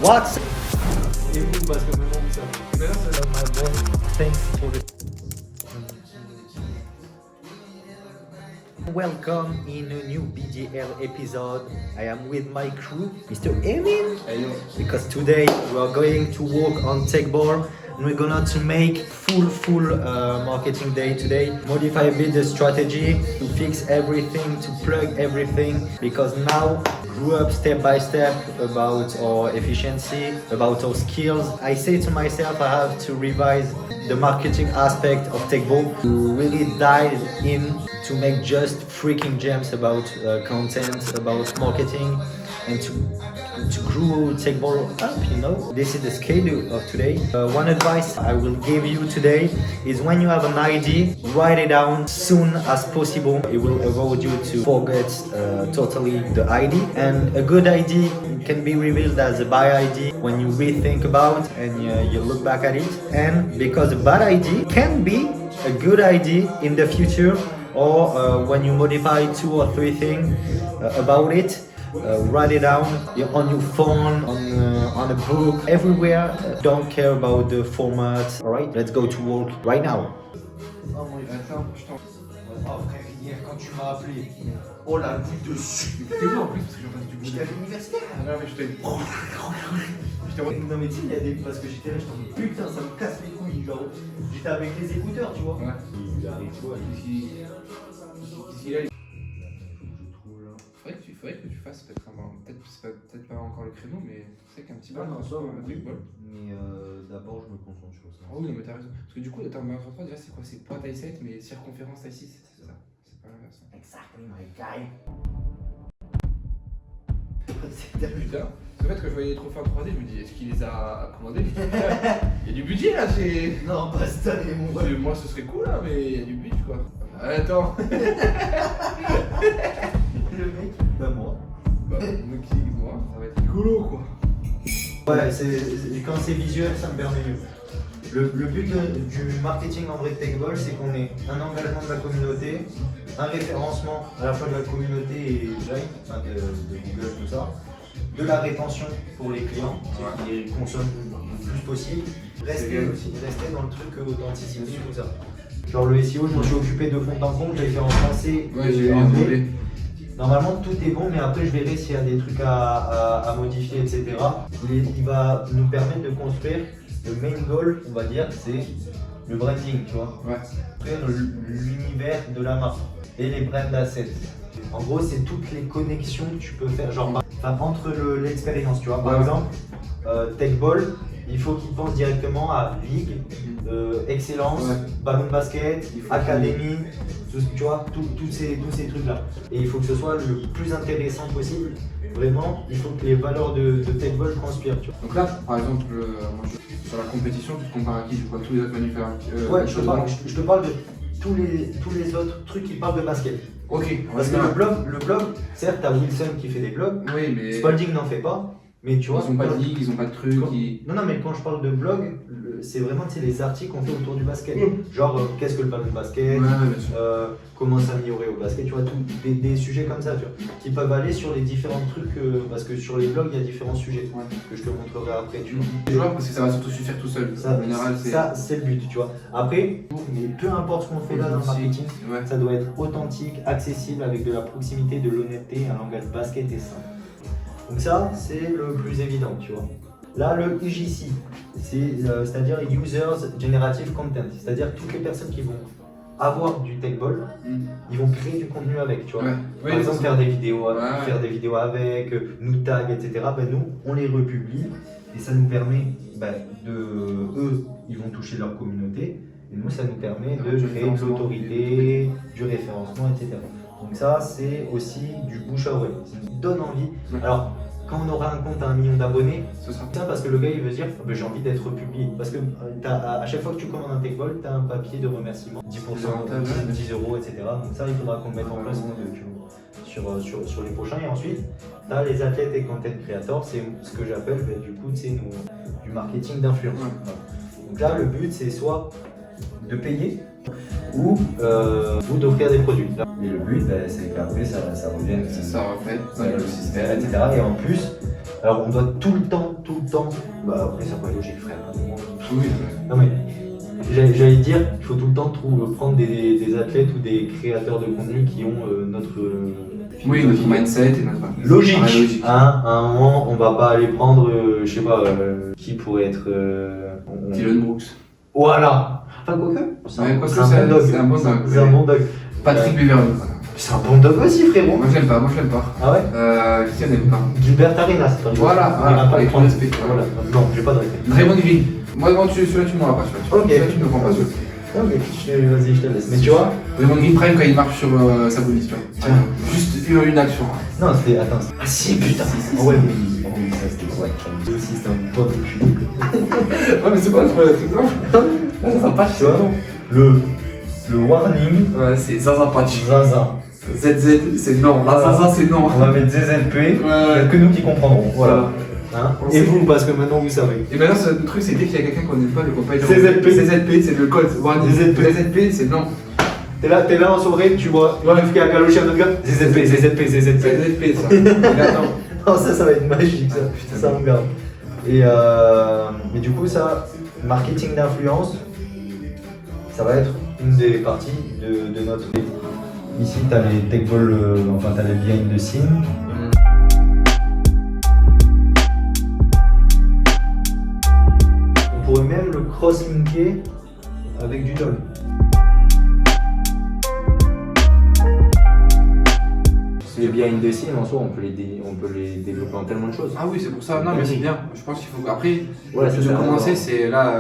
What? Et vous, parce que maintenant vous savez. Maintenant c'est My boy, thanks for the... Welcome in a new BGL episode. I am with my crew, Mr. Emin, because today we are going to work on TechBall and we're gonna to make full marketing day today. Modify a bit the strategy to fix everything, to plug everything, because now grew up step by step about our efficiency, about our skills. I say to myself I have to revise the marketing aspect of TechBall to really dive in to make just freaking gems about content, about marketing, and to grow TechBall up, you know. This is the schedule of today. One advice I will give you today is when you have an idea, write it down soon as possible. It will avoid you to forget totally the idea. And a good idea can be revealed as a bad idea when you rethink about and you look back at it. And because a bad idea can be a good idea in the future, or when you modify 2 or 3 things about it, write it down on your phone, on a book, everywhere. Don't care about the format. Alright, let's go to work right now. Oh mon attends, je t'en. Oh frère, hier quand tu m'as appelé, oh la goutte dessus. T'es où en plus parce que j'en passe du bout. J'étais à l'université. Ah non mais je t'ai. Non mais tu sais, il y a des. Parce que j'étais là, je t'en dis putain, ça me casse les couilles. Genre, j'étais avec les écouteurs, tu vois. Ouais. Il arrive quoi qu'est-ce qu'il a? Faudrait que tu fasses peut-être pas encore le créneau, mais c'est qu'un petit ball. Non, ça, oui. Ball. Mais d'abord, je me concentre sur ça. Oh oui, non, mais t'as raison. Parce que du coup, attends, mais entre 3, déjà, c'est quoi? C'est pointe taille 7, mais circonférence taille 6, c'est ça? C'est pas l'inverse. Exactly, my guy. Putain. En fait, quand je voyais les trophées en 3D, je me dis, est-ce qu'il les a commandés? Il y a du budget là, c'est. Non, pas cette année, mon gars. Moi, ce serait cool là, mais il y a du budget quoi. Attends. Le mec, bah moi. Bah, moi, ça va être rigolo quoi. Ouais, quand c'est visuel, ça me permet mieux. Le but du marketing en vrai de TechBall, c'est qu'on ait un engagement de la communauté, un référencement à la fois de la communauté et de Google, tout ça, de la rétention pour les clients, qui consomment le plus possible, rester dans le truc authenticité, tout ça. Genre le SEO, je me suis occupé de fond en comble, j'ai fait en français. Ouais, j'ai vu. Normalement tout est bon, mais après je verrai s'il y a des trucs à modifier, etc. Il va nous permettre de construire le main goal, on va dire, c'est le branding, tu vois. Ouais. Construire l'univers de la marque et les brand assets. En gros, c'est toutes les connexions que tu peux faire, genre entre l'expérience, tu vois. Par exemple, TechBall, il faut qu'il pense directement à Ligue, Excellence, Ballon de basket, Académie, tu vois, tous ces trucs-là. Et il faut que ce soit le plus intéressant possible. Vraiment, il faut que les valeurs de TechBall transpirent, tu vois. Donc là, par exemple, sur la compétition, tu te compares à qui? Je vois tous les autres manufacturiers. Ouais, je te parle de tous les autres trucs qui parlent de basket. Ok. Parce que le blog, certes, t'as Wilson qui fait des blogs, oui, mais. Spalding n'en fait pas. Mais tu vois, ils ont pas de ligue, ils ont pas de trucs. Non, mais quand je parle de blog, c'est vraiment les articles qu'on fait autour du basket. Genre, qu'est-ce que le ballon de basket, comment s'améliorer au basket, tu vois, des sujets comme ça, tu vois, qui peuvent aller sur les différents trucs, parce que sur les blogs, il y a différents sujets que je te montrerai après, tu vois. Je vois, parce que ça va surtout suffire tout seul. Ça, en général, c'est le but, tu vois. Après, mais peu importe ce qu'on fait là dans le marketing, ça doit être authentique, accessible, avec de la proximité, de l'honnêteté, un langage basket et simple. Donc ça, c'est le plus évident, tu vois. Là, le UGC, c'est-à-dire Users Generative Content, c'est-à-dire toutes les personnes qui vont avoir du TechBall, ils vont créer du contenu avec, tu vois. Par exemple, faire des vidéos avec, nous tag, etc. Ben, nous, on les republie et ça nous permet eux, ils vont toucher leur communauté et nous, ça nous permet de créer de l'autorité, du référencement, etc. Donc ça, c'est aussi du bouche à oreille, ça nous donne envie. Alors, quand on aura un compte à 1 million d'abonnés, ce sera bien parce que le gars il veut dire j'ai envie d'être publié. Parce que à chaque fois que tu commandes un TechBall, tu as un papier de remerciement, 10%, 10 euros, etc. Donc ça, il faudra qu'on le mette en place sur les prochains. Et ensuite, tu as les athlètes et content creators, c'est ce que j'appelle du coup du marketing d'influence. Donc là, le but c'est soit de payer ou d'offrir des produits. Et le but, c'est qu'après ça revienne. Ça reflète le système, etc. Et en plus, Alors on doit tout le temps, bah après ça pas logique frère. Oui. Non mais j'allais dire, il faut tout le temps prendre des athlètes ou des créateurs de contenu qui ont notre Oui, notre mindset et notre. logique. Ouais, logique. Hein, à un moment, on va pas aller prendre, je sais pas, qui pourrait être. Dylan Brooks. Voilà. Enfin quoique. Ouais, quoique, c'est un bon dog. c'est un bon dog. C'est un bon dog. Patrick Beverly. C'est un bon dog aussi frérot. Moi je l'aime pas. Ah ouais. Qui on aime pas. Gilbert Arenas. Voilà, On va pas le avec prendre. tout respect. Voilà. Non, j'ai pas de respect. Draymond Green. Moi, celui-là, tu ne m'auras pas. Celui-là, Ok. tu ne me prends pas. Celui-là. Ok, vas-y, je te laisse. Mais tu vois. Draymond Green Prime quand il marche sur sa bonus, tu vois. Tiens. Juste une action. Non, c'était. Attends. Ah si, putain. Si. Ouais, oui. Oh, oui, ça c'était ouais. Lui aussi, c'était un bon cul. Ouais, mais c'est pas le truc, non. Ça patch, Tu vois, le warning. Ouais, c'est Zaza patch. Zaza. ZZ, c'est non. La Zaza, c'est non. On va mettre ZZP. Ouais. Que nous qui comprendrons. Voilà. Hein On et sait. vous, parce que maintenant vous savez. Et maintenant, le truc, c'est dès qu'il y a quelqu'un qu'on n'aime pas, le copain. CZP. CZP, c'est le code. ZZP, c'est non. T'es là en soirée, tu vois le mec qui a galoché un autre gars. ZZP. ZZP, ça. Attends. Non, ça va être magique, ça. Putain. Ça me garde. Et du coup, ça, marketing d'influence, ça va être une des parties de notre. Ici, t'as les tech balls, enfin, t'as les behind the scene. On pourrait même le cross-linker avec du dog. Les behind the scene, en soi, on peut les développer en tellement de choses. Ah oui, c'est pour ça. Non, mais c'est bien. Je pense qu'il faut. Après, Ouais, le ça but de sert à commencer, rien. c'est là,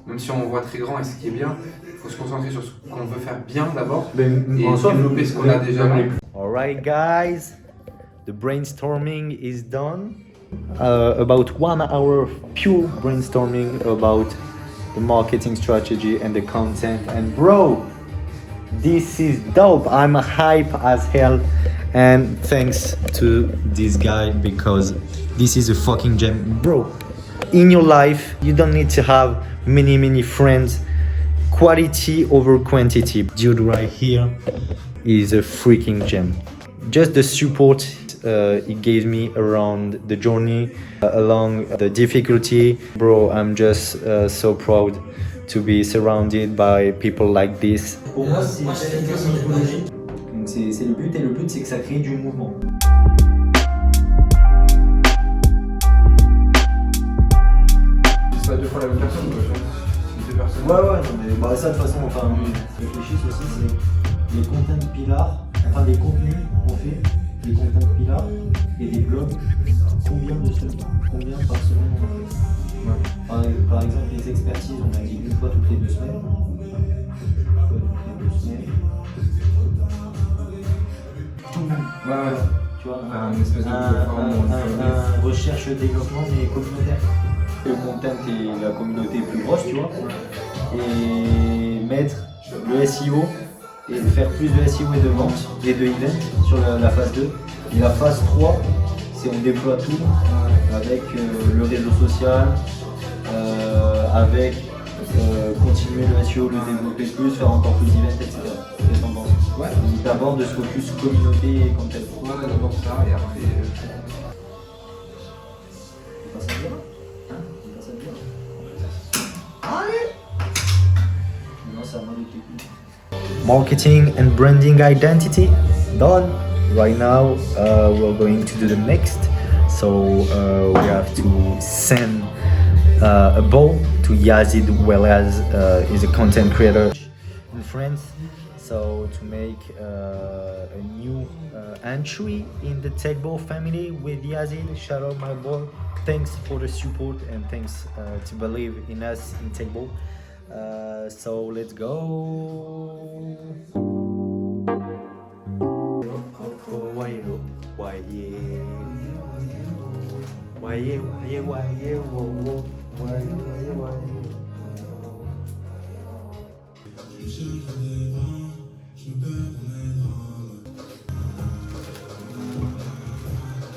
même si on voit très grand et ce qui est bien, il faut se concentrer sur ce qu'on veut faire bien d'abord. Mais Et en soi, développer ce qu'on a déjà. Alright guys, the brainstorming is done. About 1 hour of pure brainstorming about the marketing strategy and the content. And bro, this is dope. I'm hype as hell. And thanks to this guy because this is a fucking gem. Bro, in your life, you don't need to have many friends. Quality over quantity. Dude right here is a freaking gem. Just the support it gave me around the journey, along the difficulty. Bro, I'm just so proud to be surrounded by people like this. Pour moi, c'est une psychologie. Donc c'est le but, et le but c'est que ça crée du mouvement. Ça deux fois la même personne, quoi. C'est deux personnes. Ouais, non, mais bah, ça de toute façon, enfin, réfléchissent aussi, c'est les content pillars, enfin des contenus qu'on fait, des content pillars et des blogs, combien par semaine on en fait. Ouais. Par exemple, les expertises, on a dit une fois toutes les 2 semaines. Ouais. Tu vois, Une espèce de un recherche développement mais communautaire. Le content et la communauté plus grosse, tu vois, et mettre le SEO et faire plus de SEO et de vente et de event sur la phase 2. Et la phase 3, c'est on déploie tout avec le réseau social, avec continuer le SEO, le développer plus, faire encore plus d'events, etc. Qu'est-ce que t'en penses? Ouais. D'abord de se focus communauté et content. Ouais, d'abord ça, et après. C'est pas ça bien? Hein? C'est pas ça bien? Allez! Maintenant c'est à moi de t'écouter. Marketing and branding identity done. Right now we're going to do the next. So we have to send a ball to Yazid Welaz. He's a content creator in France. So to make a new entry in the Tech Ball family with Yazid, shout out my boy. Thanks for the support and thanks to believe in us in Tech Ball. So let's go.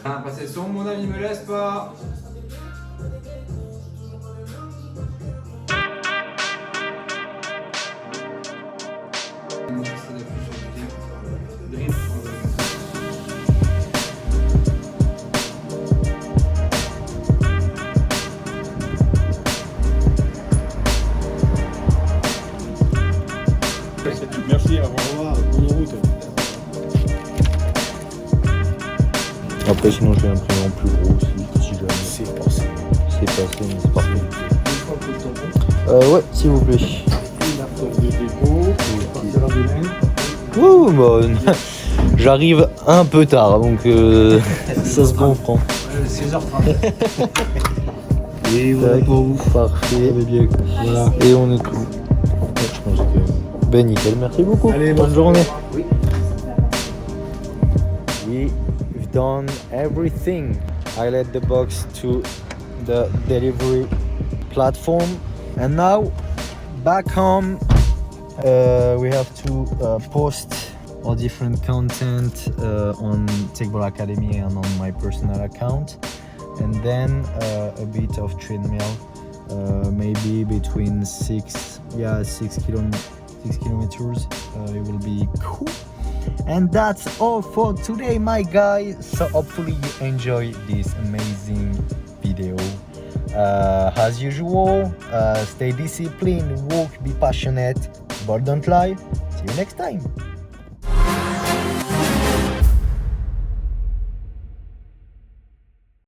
Ah, passer son, mon ami, me laisse pas. Après, sinon, je vais imprimer en plus gros si jamais. C'est passé. C'est passé, mais c'est parfait. Une fois que le tampon, Ouais, s'il vous plaît. et la preuve de dépôt, partira demain. Ouh, bah, j'arrive un peu tard, donc ça se comprend. 16h30. Et voilà pour vous. Parfait. bien. Voilà. Et on est tout. Je pense que... Ben nickel, merci beaucoup. Allez, bonne journée. Oui. We've done everything. I led the box to the delivery platform, and now back home we have to post all different content on Techball Academy and on my personal account, and then a bit of treadmill, maybe between 6 kilometers. It will be cool. And that's all for today, my guys. So hopefully you enjoy this amazing video. As usual, stay disciplined, walk, be passionate, but don't lie. See you next time.